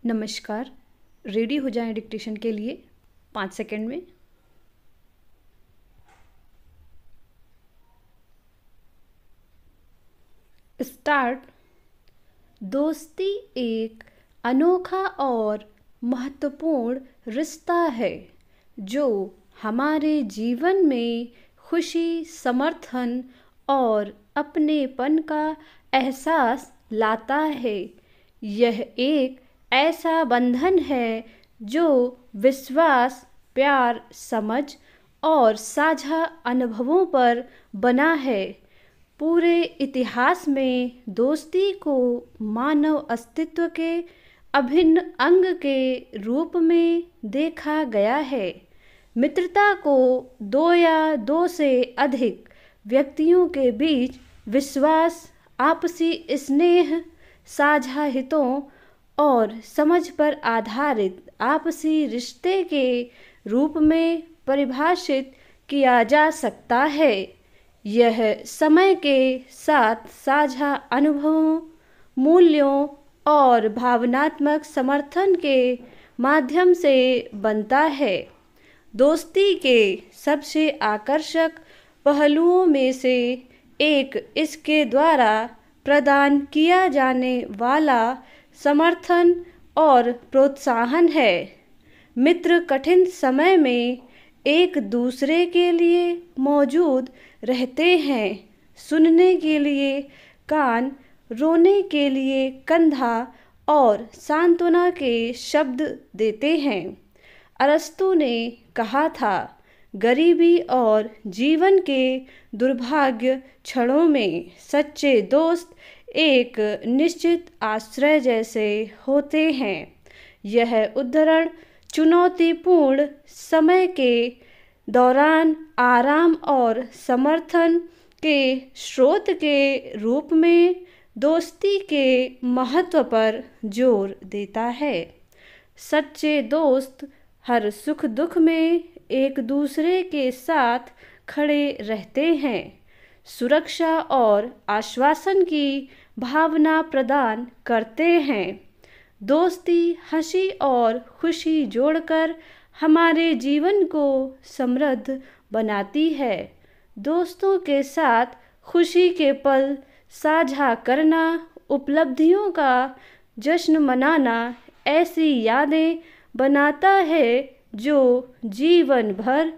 नमस्कार। रेडी हो जाएं डिक्टेशन के लिए 5 सेकंड में। स्टार्ट। दोस्ती एक अनोखा और महत्वपूर्ण रिश्ता है जो हमारे जीवन में खुशी, समर्थन और अपनेपन का एहसास लाता है। यह एक ऐसा बंधन है जो विश्वास, प्यार, समझ और साझा अनुभवों पर बना है। पूरे इतिहास में दोस्ती को मानव अस्तित्व के अभिन्न अंग के रूप में देखा गया है। मित्रता को दो या दो से अधिक व्यक्तियों के बीच विश्वास, आपसी स्नेह, साझा हितों और समझ पर आधारित आपसी रिश्ते के रूप में परिभाषित किया जा सकता है। यह समय के साथ साझा अनुभवों, मूल्यों और भावनात्मक समर्थन के माध्यम से बनता है। दोस्ती के सबसे आकर्षक पहलुओं में से एक इसके द्वारा प्रदान किया जाने वाला समर्थन और प्रोत्साहन है। मित्र कठिन समय में एक दूसरे के लिए मौजूद रहते हैं, सुनने के लिए कान, रोने के लिए कंधा और सांत्वना के शब्द देते हैं। अरस्तु ने कहा था, गरीबी और जीवन के दुर्भाग्य क्षणों में सच्चे दोस्त एक निश्चित आश्रय जैसे होते हैं। यह उद्धरण चुनौतीपूर्ण समय के दौरान आराम और समर्थन के स्रोत के रूप में दोस्ती के महत्व पर जोर देता है। सच्चे दोस्त हर सुख दुख में एक दूसरे के साथ खड़े रहते हैं, सुरक्षा और आश्वासन की भावना प्रदान करते हैं। दोस्ती हंसी और खुशी जोड़कर हमारे जीवन को समृद्ध बनाती है। दोस्तों के साथ खुशी के पल साझा करना, उपलब्धियों का जश्न मनाना ऐसी यादें बनाता है जो जीवन भर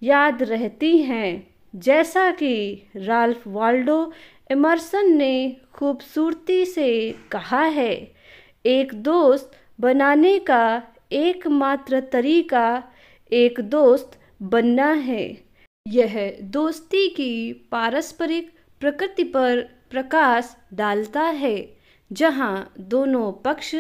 याद रहती हैं। जैसा कि राल्फ वाल्डो एमर्सन ने खूबसूरती से कहा है, एक दोस्त बनाने का एकमात्र तरीका एक दोस्त बनना है। यह दोस्ती की पारस्परिक प्रकृति पर प्रकाश डालता है, जहां दोनों पक्ष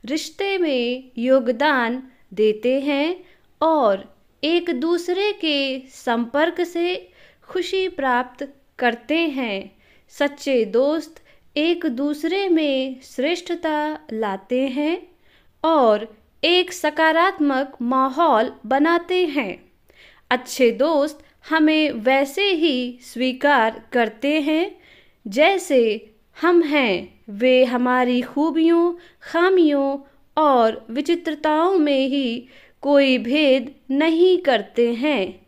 रिश्ते में योगदान देते हैं और एक दूसरे के संपर्क से खुशी प्राप्त करते हैं। सच्चे दोस्त एक दूसरे में श्रेष्ठता लाते हैं और एक सकारात्मक माहौल बनाते हैं। अच्छे दोस्त हमें वैसे ही स्वीकार करते हैं जैसे हम हैं। वे हमारी खूबियों, खामियों और विचित्रताओं में ही कोई भेद नहीं करते हैं।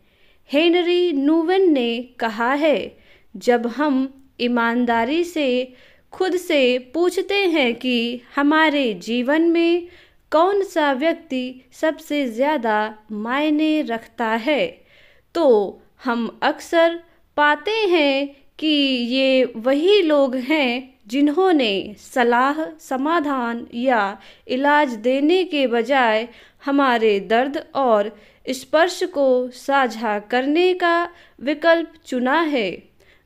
हेनरी नूवेन ने कहा है, जब हम ईमानदारी से खुद से पूछते हैं कि हमारे जीवन में कौन सा व्यक्ति सबसे ज़्यादा मायने रखता है, तो हम अक्सर पाते हैं कि ये वही लोग हैं जिन्होंने सलाह, समाधान या इलाज देने के बजाय हमारे दर्द और स्पर्श को साझा करने का विकल्प चुना है।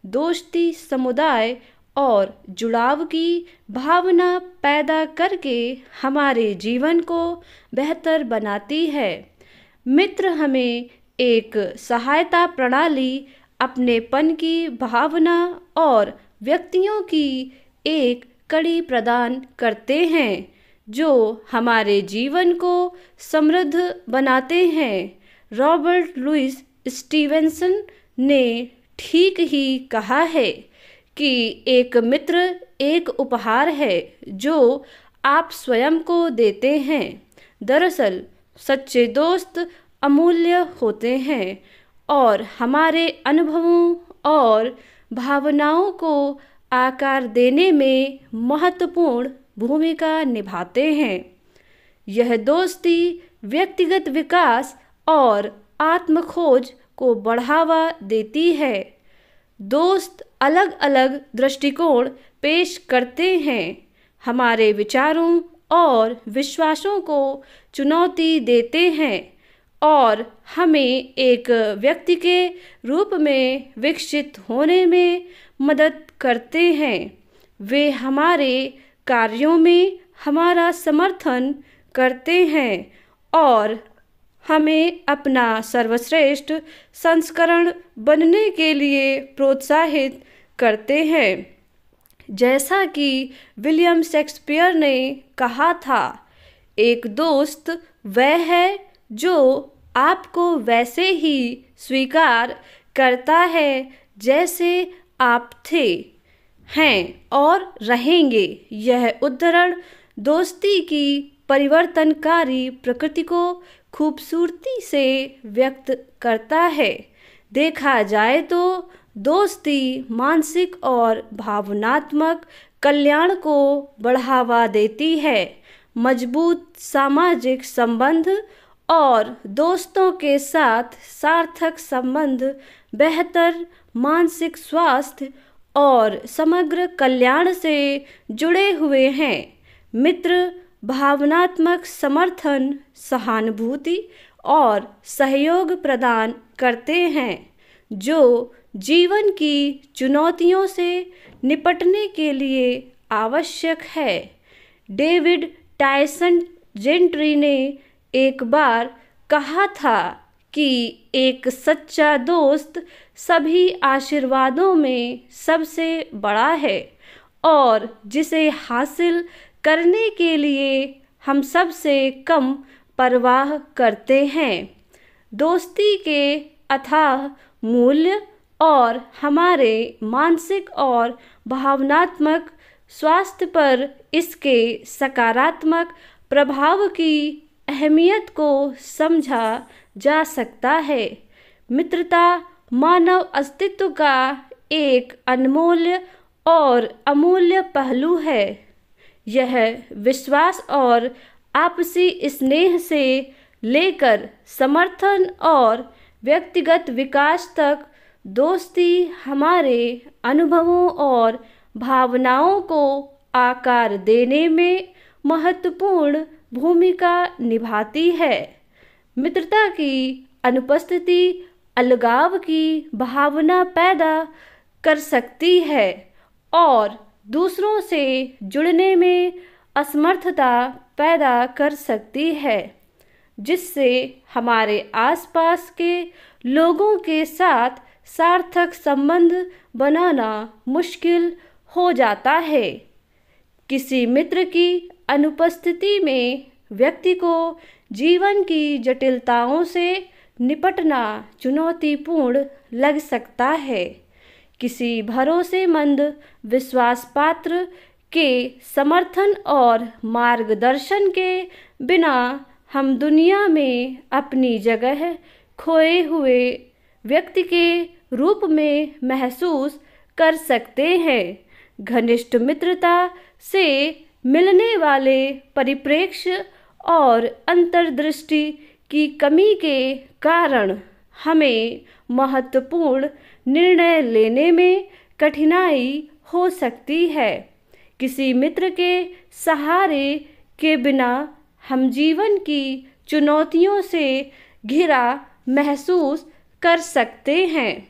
दोस्ती समुदाय और जुड़ाव की भावना पैदा करके हमारे जीवन को बेहतर बनाती है। मित्र हमें एक सहायता प्रणाली, अपनेपन की भावना और व्यक्तियों की एक कड़ी प्रदान करते हैं जो हमारे जीवन को समृद्ध बनाते हैं। रॉबर्ट लुइस स्टीवेंसन ने ठीक ही कहा है कि एक मित्र एक उपहार है जो आप स्वयं को देते हैं। दरअसल सच्चे दोस्त अमूल्य होते हैं और हमारे अनुभवों और भावनाओं को आकार देने में महत्वपूर्ण भूमिका निभाते हैं। यह दोस्ती व्यक्तिगत विकास और आत्मखोज को बढ़ावा देती है। दोस्त अलग अलग दृष्टिकोण पेश करते हैं, हमारे विचारों और विश्वासों को चुनौती देते हैं और हमें एक व्यक्ति के रूप में विकसित होने में मदद करते हैं। वे हमारे कार्यों में हमारा समर्थन करते हैं और हमें अपना सर्वश्रेष्ठ संस्करण बनने के लिए प्रोत्साहित करते हैं। जैसा कि विलियम शेक्सपियर ने कहा था, एक दोस्त वह है जो आपको वैसे ही स्वीकार करता है जैसे आप थे, हैं और रहेंगे। यह उद्धरण दोस्ती की परिवर्तनकारी प्रकृति को खूबसूरती से व्यक्त करता है। देखा जाए तो दोस्ती मानसिक और भावनात्मक कल्याण को बढ़ावा देती है। मजबूत सामाजिक संबंध और दोस्तों के साथ सार्थक संबंध बेहतर मानसिक स्वास्थ्य और समग्र कल्याण से जुड़े हुए हैं। मित्र भावनात्मक समर्थन, सहानुभूति और सहयोग प्रदान करते हैं जो जीवन की चुनौतियों से निपटने के लिए आवश्यक है। डेविड टायसन जेंट्री ने एक बार कहा था कि एक सच्चा दोस्त सभी आशीर्वादों में सबसे बड़ा है और जिसे हासिल करने के लिए हम सबसे कम परवाह करते हैं। दोस्ती के अथाह मूल्य और हमारे मानसिक और भावनात्मक स्वास्थ्य पर इसके सकारात्मक प्रभाव की अहमियत को समझा जा सकता है। मित्रता मानव अस्तित्व का एक अनमोल और अमूल्य पहलू है। यह विश्वास और आपसी स्नेह से लेकर समर्थन और व्यक्तिगत विकास तक दोस्ती हमारे अनुभवों और भावनाओं को आकार देने में महत्वपूर्ण भूमिका निभाती है। मित्रता की अनुपस्थिति अलगाव की भावना पैदा कर सकती है और दूसरों से जुड़ने में असमर्थता पैदा कर सकती है, जिससे हमारे आसपास के लोगों के साथ सार्थक संबंध बनाना मुश्किल हो जाता है। किसी मित्र की अनुपस्थिति में व्यक्ति को जीवन की जटिलताओं से निपटना चुनौतीपूर्ण लग सकता है। किसी भरोसेमंद विश्वासपात्र के समर्थन और मार्गदर्शन के बिना हम दुनिया में अपनी जगह खोए हुए व्यक्ति के रूप में महसूस कर सकते हैं। घनिष्ठ मित्रता से मिलने वाले परिप्रेक्ष्य और अंतर्दृष्टि की कमी के कारण हमें महत्वपूर्ण निर्णय लेने में कठिनाई हो सकती है। किसी मित्र के सहारे के बिना हम जीवन की चुनौतियों से घिरा महसूस कर सकते हैं।